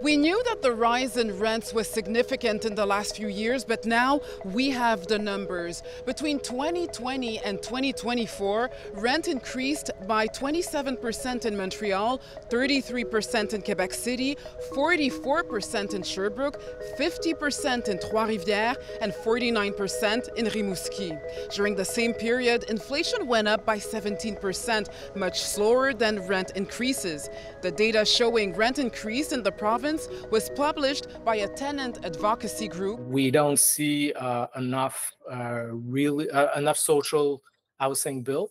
We knew that the rise in rents was significant in the last few years, but now we have the numbers. Between 2020 and 2024, rent increased by 27% in Montreal, 33% in Quebec City, 44% in Sherbrooke, 50% in Trois-Rivières, and 49% in Rimouski. During the same period, inflation went up by 17%, much slower than rent increases. The data showing rent increase in the province was published by a tenant advocacy group. We don't see enough social housing built.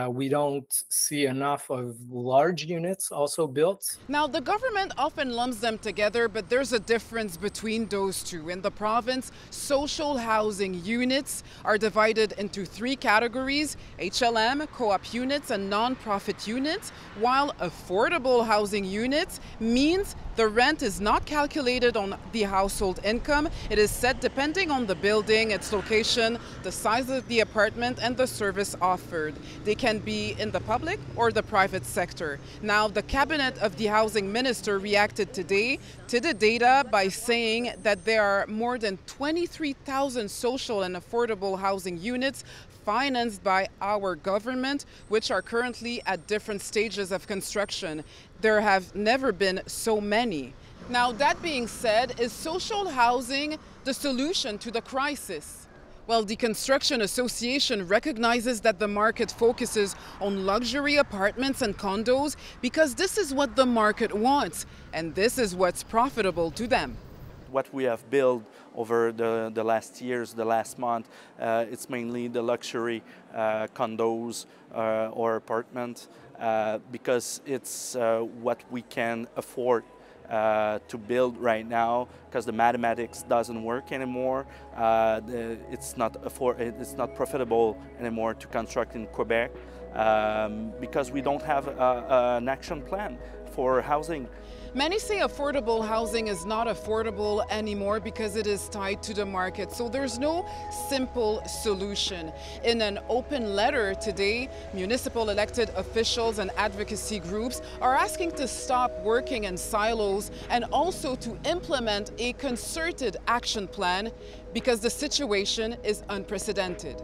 We don't see enough of large units also built. Now, the government often lumps them together, but there's a difference between those two. In the province, social housing units are divided into three categories: HLM, co-op units, and non-profit units, while affordable housing units means the rent is not calculated on the household income. It is set depending on the building, its location, the size of the apartment, and the service offered. They can be in the public or the private sector. Now, the cabinet of the housing minister reacted today to the data by saying that there are more than 23,000 social and affordable housing units financed by our government, which are currently at different stages of construction. There have never been so many. Now, that being said, is social housing the solution to the crisis? Well, the Construction Association recognizes that the market focuses on luxury apartments and condos because this is what the market wants, and this is what's profitable to them. What we have built over the last years, the last month, it's mainly the luxury condos or apartments because it's what we can afford to build right now, because the mathematics doesn't work anymore. It's not profitable anymore to construct in Quebec because we don't have an action plan for housing. Many say affordable housing is not affordable anymore because it is tied to the market. So there's no simple solution. In an open letter today, municipal elected officials and advocacy groups are asking to stop working in silos and also to implement a concerted action plan because the situation is unprecedented.